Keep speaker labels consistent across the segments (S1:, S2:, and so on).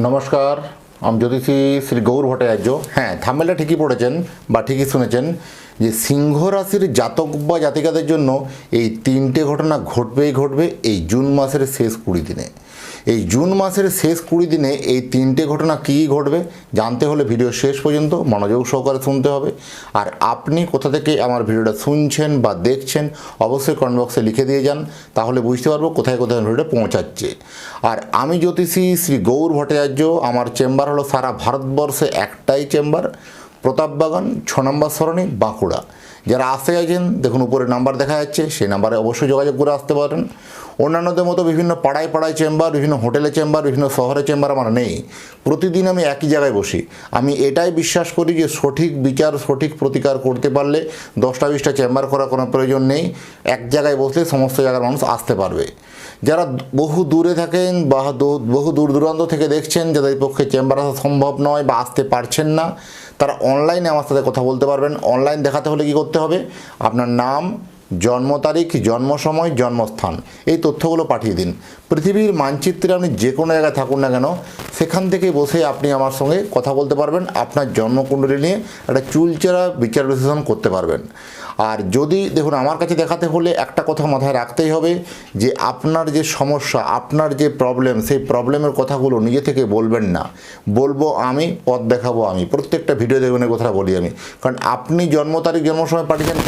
S1: নমস্কার, আমি জ্যোতিষী শ্রী গৌর ভট্টাচার্য। হ্যাঁ, থাম্বনেলটা ঠিকই পড়েছেন বা ঠিকই শুনেছেন যে সিংহ রাশির জাতক বা জাতিকাদের জন্য এই তিনটে ঘটনা ঘটবেই ঘটবে এই জুন মাসের শেষ 20 দিনে। এই জুন মাসের শেষ 20 দিনে এই তিনটে ঘটনা কী ঘটবে জানতে হলে ভিডিও শেষ পর্যন্ত মনোযোগ সহকারে শুনতে হবে। আর আপনি কোথা থেকে আমার ভিডিওটা শুনছেন বা দেখছেন অবশ্যই কমেন্ট বক্সে লিখে দিয়ে যান, তাহলে বুঝতে পারবো কোথায় কোথায় ভিডিওটা পৌঁছাচ্ছে। আর আমি জ্যোতিষী শ্রী গৌর ভট্টাচার্য, আমার চেম্বার হলো সারা ভারতবর্ষে একটাই চেম্বার, প্রতাপবাগান 6 নম্বর সরণি, বাঁকুড়া। যারা আসতে চাইছেন দেখুন উপরে নাম্বার দেখা যাচ্ছে, সেই নাম্বারে অবশ্যই যোগাযোগ করে আসতে পারেন। অন্যান্যদের মতো বিভিন্ন পাড়ায় পাড়ায় চেম্বার, বিভিন্ন হোটেলে চেম্বার, বিভিন্ন শহরে চেম্বার আমার নেই। প্রতিদিন আমি একই জায়গায় বসি। আমি এটাই বিশ্বাস করি যে সঠিক বিচার, সঠিক প্রতিকার করতে পারলে 10টা-20টা চেম্বার করার কোনো প্রয়োজন নেই। এক জায়গায় বসলে সমস্ত জায়গার মানুষ আসতে পারবে। যারা বহু দূরে থাকেন বা বহু দূর দূরান্ত থেকে দেখছেন, যাদের পক্ষে চেম্বার আসা সম্ভব নয় বা আসতে পারছেন না, তারা অনলাইনে আমার সাথে কথা বলতে পারবেন। অনলাইন দেখাতে হলে কী করতে হবে? আপনার নাম, জন্ম তারিখ, জন্ম সময়, জন্মস্থান, এই তথ্যগুলো পাঠিয়ে দিন। পৃথিবীর মানচিত্রে আপনি যে কোনো জায়গায় থাকুন না কেন, সেখান থেকে বসে আপনি আমার সঙ্গে কথা বলতে পারবেন। আপনার জন্মকুণ্ডলী নিয়ে একটা চুলচেরা বিচার বিশ্লেষণ করতে পারবেন। আর যদি দেখুন, আমার কাছে দেখাতে হলে একটা কথা মাথায় রাখতেই হবে যে আপনার যে সমস্যা, আপনার যে প্রবলেম, সেই প্রবলেমের কথাগুলো নিজে থেকে বলবেন না। বলবো আমি, পথ দেখাবো আমি। প্রত্যেকটা ভিডিও দেখবেন এই কথাটা বলি আমি। কারণ আপনি জন্ম তারিখ, জন্ম সময় পাঠিয়েছেন,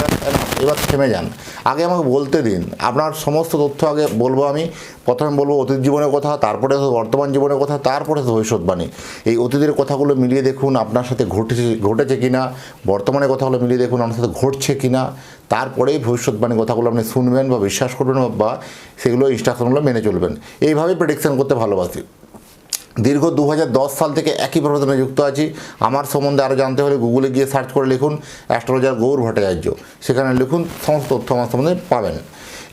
S1: এবার থেমে যান। আগে আমাকে বলতে দিন। আপনার সমস্ত তথ্য আগে বলবো আমি। প্রথমে বলবো অতীত জীবনের কথা, তারপরে বর্তমান জীবনের কথা, তারপরে ভবিষ্যৎবাণী। এই অতীতের কথাগুলো মিলিয়ে দেখুন আপনার সাথে ঘটেছে কিনা, বর্তমানের কথাগুলো মিলিয়ে দেখুন আপনার সাথে ঘটছে কিনা, তারপরেই ভবিষ্যৎবাণীর কথাগুলো আপনি শুনবেন বা বিশ্বাস করবেন বা সেগুলো ইনস্ট্রাকশনগুলো মেনে চলবেন। এইভাবেই প্রেডিকশন করতে ভালোবাসি। দীর্ঘ 2010 সাল থেকে একই প্রফেশনে যুক্ত আছি। আমার সম্বন্ধে আরও জানতে হলে গুগলে গিয়ে সার্চ করে লিখুন অ্যাস্ট্রোলজার গৌর ভট্টাচার্য, সেখানে লিখুন, সমস্ত তথ্য আমার সম্বন্ধে পাবেন।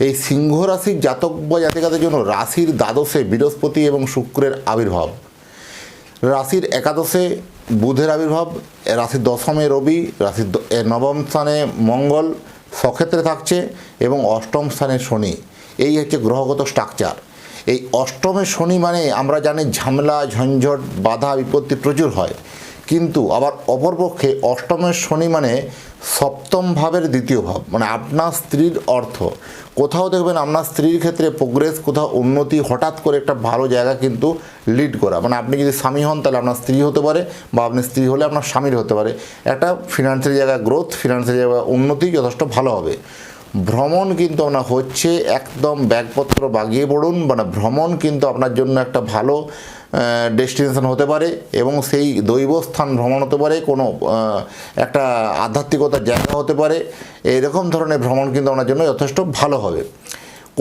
S1: এই সিংহ রাশির জাতক বা জাতিকাদের জন্য রাশির দ্বাদশে বৃহস্পতি এবং শুক্রের আবির্ভাব, রাশির একাদশে বুধের আবির্ভাব, রাশির দশমে রবি, রাশির নবম স্থানে মঙ্গল সক্ষেত্রে থাকছে এবং অষ্টম স্থানে শনি। এই হচ্ছে গ্রহগত স্ট্রাকচার। এই অষ্টমে শনি মানে আমরা জানি ঝামেলা, ঝঞ্ঝট, বাধা বিপত্তি প্রচুর হয়। কিন্তু আবার অপরপক্ষে অষ্টমের শনি মানে সপ্তম ভাবের দ্বিতীয় ভাব, মানে আপনার স্ত্রীর অর্থ। কোথাও দেখবেন আপনার স্ত্রীর ক্ষেত্রে প্রোগ্রেস, কোথাও উন্নতি, হঠাৎ করে একটা ভালো জায়গা কিন্তু লিড করা। মানে আপনি যদি স্বামী হন তাহলে আপনার স্ত্রী হতে পারে, বা আপনি স্ত্রী হলে আপনার স্বামীর হতে পারে। একটা ফিনান্সের জায়গায় গ্রোথ, ফিনান্সের জায়গায় উন্নতি যথেষ্ট ভালো হবে। ভ্রমণ কিন্তু আপনার হচ্ছে, একদম ব্যাগপত্র বাগিয়ে পড়ুন। মানে ভ্রমণ কিন্তু আপনার জন্য একটা ভালো ডেস্টিনেশন হতে পারে এবং সেই দৈবস্থান ভ্রমণ হতে পারে, কোনো একটা আধ্যাত্মিকতার জায়গা হতে পারে। এরকম ধরনের ভ্রমণ কিন্তু আপনার জন্য যথেষ্ট ভালো হবে।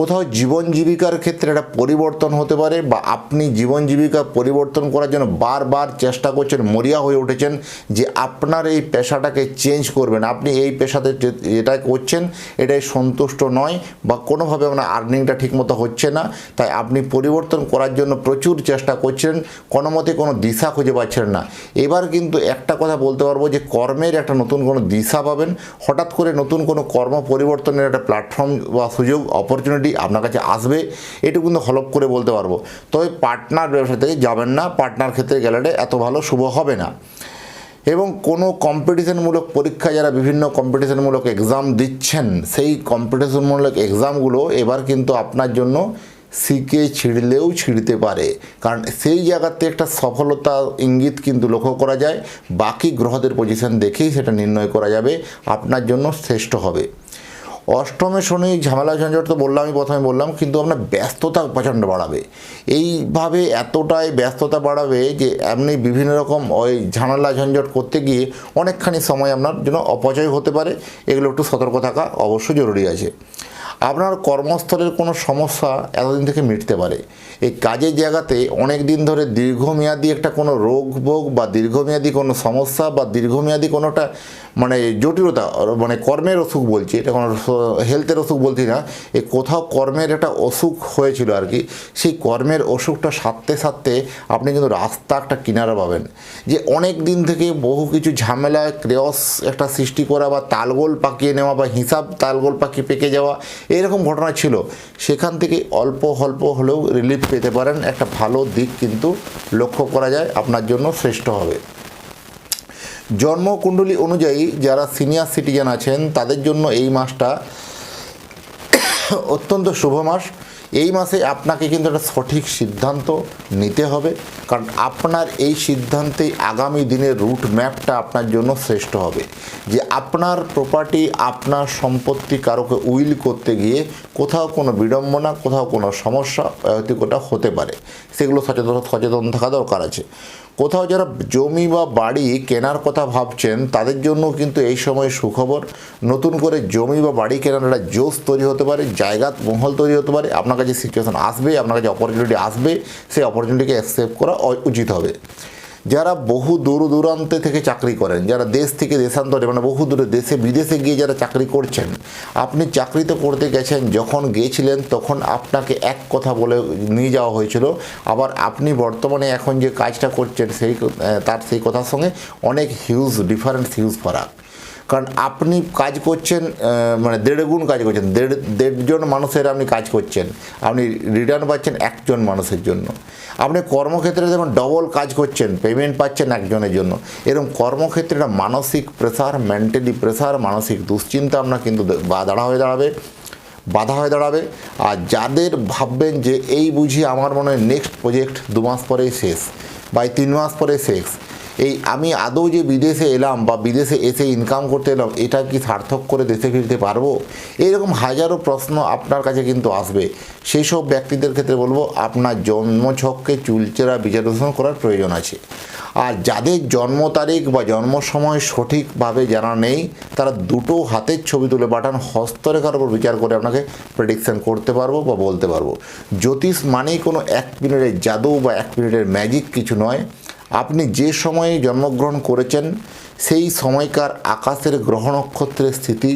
S1: কোথাও জীবন জীবিকার ক্ষেত্রে একটা পরিবর্তন হতে পারে, বা আপনি জীবন জীবিকা পরিবর্তন করার জন্য বারবার চেষ্টা করছেন, মরিয়া হয়ে উঠেছেন যে আপনার এই পেশাটাকে চেঞ্জ করবেন। আপনি এই পেশাতে যেটা করছেন এটাই সন্তুষ্ট নয়, বা কোনোভাবে আপনার আর্নিংটা ঠিকমতো হচ্ছে না, তাই আপনি পরিবর্তন করার জন্য প্রচুর চেষ্টা করছেন, কোনো মতে কোনো দিশা খুঁজে পাচ্ছেন না। এবার কিন্তু একটা কথা বলতে পারবো যে কর্মের একটা নতুন কোনো দিশা পাবেন। হঠাৎ করে নতুন কোনো কর্ম পরিবর্তনের একটা প্ল্যাটফর্ম বা সুযোগ, অপরচুনিটি আপনার কাছে আসবে, এটুকু কিন্তু হলপ করে বলতে পারবো। তবে পার্টনার ব্যবসা থেকে যাবেন না, পার্টনার ক্ষেত্রে গেলে এত ভালো শুভ হবে না। এবং কোনো কম্পিটিশনমূলক পরীক্ষা, যারা বিভিন্ন কম্পিটিশনমূলক এক্সাম দিচ্ছেন, সেই কম্পিটিশনমূলক এক্সামগুলো এবার কিন্তু আপনার জন্য শিখে ছিঁড়লেও ছিঁড়তে পারে। কারণ সেই জায়গাতে একটা সফলতা ইঙ্গিত কিন্তু লক্ষ্য করা যায়। বাকি গ্রহদের পজিশন দেখেই সেটা নির্ণয় করা যাবে আপনার জন্য শ্রেষ্ঠ হবে। অষ্টমে শনি ঝামেলা ঝঞ্ঝট তো বললাম, আমি প্রথমে বললাম, কিন্তু আপনার ব্যস্ততা প্রচণ্ড বাড়াবে। এইভাবে এতটাই ব্যস্ততা বাড়াবে যে আপনি বিভিন্ন রকম ওই ঝামেলা ঝঞ্ঝট করতে গিয়ে অনেকখানি সময় আপনার জন্য অপচয় হতে পারে। এগুলো একটু সতর্ক থাকা অবশ্যই জরুরি আছে। আপনার কর্মস্থলের কোনো সমস্যা এতদিন থেকে মিটতে পারে। এই কাজের জায়গাতে অনেক দিন ধরে দীর্ঘমেয়াদী একটা কোনো রোগ ভোগ বা দীর্ঘমেয়াদী কোনো সমস্যা বা দীর্ঘমেয়াদী কোনোটা মানে জটিলতা, মানে কর্মের অসুখ বলছি, এটা কোনো হেলথের অসুখ বলছি না, এই কোথাও কর্মের একটা অসুখ হয়েছিল আর কি। সেই কর্মের অসুখটা সারতে সারতে আপনি কিন্তু রাস্তা একটা কিনারা পাবেন। যে অনেক দিন থেকে বহু কিছু ঝামেলা ক্রেয়স একটা সৃষ্টি করা, বা তালগোল পাকিয়ে নেওয়া, বা হিসাব তালগোল পাকিয়ে পেকে যাওয়া, এইরকম ঘটনা ছিল, সেখান থেকে অল্প অল্প হলেও রিলিফ পেতে পারেন। একটা ভালো দিক কিন্তু লক্ষ্য করা যায়, আপনার জন্য শ্রেষ্ঠ হবে। জন্মকুণ্ডলী অনুযায়ী যারা সিনিয়র সিটিজেন আছেন তাদের জন্য এই মাসটা অত্যন্ত শুভ মাস। এই মাসে আপনাকে কিন্তু একটা সঠিক সিদ্ধান্ত নিতে হবে, কারণ আপনার এই সিদ্ধান্তেই আগামী দিনের রুট ম্যাপটা আপনার জন্য শ্রেষ্ঠ হবে। যে আপনার প্রপার্টি, আপনার সম্পত্তি কারোকে উইল করতে গিয়ে কোথাও কোনো বিড়ম্বনা, কোথাও কোনো সমস্যা অহেতুকতা হতে পারে, সেগুলো সচেতন থাকা দরকার আছে। কোথাও যারা জমি বা বাড়ি কেনার কথা ভাবছেন তাদের জন্য কিন্তু এই সময় সুখবর। নতুন করে জমি বা বাড়ি কেনার একটা জোশ তৈরি হতে পারে, জায়গাত মহল তৈরি হতে পারে, আপনার কাছে সিচুয়েশন আসবে, আপনার কাছে অপরচুনিটি আসবে, সেই অপরচুনিটিকে অ্যাকসেপ্ট করা উচিত হবে। যারা বহু দূর দূরান্তে থেকে চাকরি করেন, যারা দেশ থেকে দেশান্তরে মানে বহু দূরে দেশে বিদেশে গিয়ে যারা চাকরি করছেন, আপনি চাকরিতে করতে গেছেন, যখন গিয়েছিলেন তখন আপনাকে এক কথা বলে নিয়ে যাওয়া হয়েছিল, আবার আপনি বর্তমানে এখন যে কাজটা করছেন সেই কথার সঙ্গে অনেক হিউজ ডিফারেন্স, হিউজ ফারাক। কারণ আপনি কাজ করছেন মানে 1.5 গুণ কাজ করছেন, দেড়জন মানুষের আপনি কাজ করছেন, আপনি রিটার্ন পাচ্ছেন একজন মানুষের জন্য। আপনি কর্মক্ষেত্রে যখন ডবল কাজ করছেন, পেমেন্ট পাচ্ছেন একজনের জন্য। এরকম কর্মক্ষেত্রে একটা মানসিক প্রেশার, মেন্টালি প্রেশার, মানসিক দুশ্চিন্তা আপনার কিন্তু বাধা হয়ে দাঁড়াবে। আর যাদের ভাববেন যে এই বুঝি আমার মনে হয় নেক্সট প্রজেক্ট 2 মাস পরেই শেষ বা 3 মাস পরে শেষ, এই আমি আদৌ যে বিদেশে এলাম বা বিদেশে এসে ইনকাম করতে এলাম, এটা কি সার্থক করে দেশে ফিরতে পারবো, এইরকম হাজারো প্রশ্ন আপনার কাছে কিন্তু আসবে। সেই সব ব্যক্তিদের ক্ষেত্রে বলবো আপনার জন্মছককে চুলচেরা বিচার বিশ্লেষণ করার প্রয়োজন আছে। আর যাদের জন্ম তারিখ বা জন্ম সময় সঠিকভাবে জানা নেই, তারা দুটো হাতের ছবি তুলে পাঠান, হস্তরেখার উপর বিচার করে আপনাকে প্রেডিকশান করতে পারবো বা বলতে পারবো। জ্যোতিষ মানেই কোনো 1 মিনিটের জাদু বা 1 মিনিটের ম্যাজিক কিছু নয়। আপনি যে সময়ে জন্মগ্রহণ করেছেন সেই সময়কার আকাশের গ্রহ নক্ষত্রের স্থিতি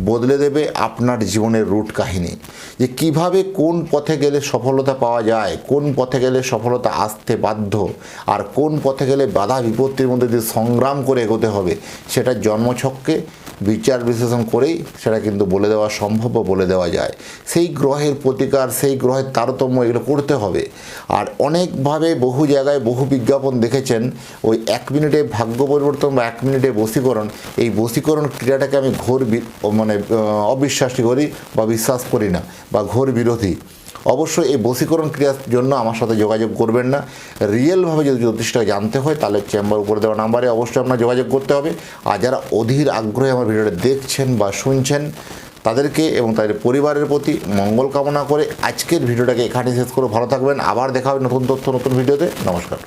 S1: বদলে দেবে আপনার জীবনের রুট কাহিনী। যে কিভাবে কোন পথে গেলে সফলতা পাওয়া যায়, কোন পথে গেলে সফলতা আসতে বাধ্য, আর কোন পথে গেলে বাধা বিপত্তির মধ্যে দিয়ে সংগ্রাম করে এগোতে হবে, সেটা জন্মছককে বিচার বিশ্লেষণ করেই সেটা কিন্তু বলে দেওয়া সম্ভব বা বলে দেওয়া যায়। সেই গ্রহের প্রতিকার, সেই গ্রহের তারতম্য এগুলো করতে হবে। আর অনেকভাবে বহু জায়গায় বহু বিজ্ঞাপন দেখেছেন, ওই 1 মিনিটে ভাগ্য পরিবর্তন বা 1 মিনিটে বশীকরণ, এই বশীকরণ ক্রিয়াটাকে আমি ঘোর অবিশ্বাসী করি বা বিশ্বাস করি না বা ঘোর বিরোধী। অবশ্যই এই বশীকরণ ক্রিয়ার জন্য আমার সাথে যোগাযোগ করবেন না। রিয়েলভাবে যদি জ্যোতিষটা জানতে হয় তাহলে চেম্বার উপরে দেওয়া নাম্বারে অবশ্যই আপনার যোগাযোগ করতে হবে। আর যারা অধীর আগ্রহে আমার ভিডিওটা দেখছেন বা শুনছেন তাদেরকে এবং তাদের পরিবারের প্রতি মঙ্গল কামনা করে আজকের ভিডিওটাকে এখানে শেষ করে ভালো থাকবেন। আবার দেখা হবে নতুন তথ্য নতুন ভিডিওতে। নমস্কার।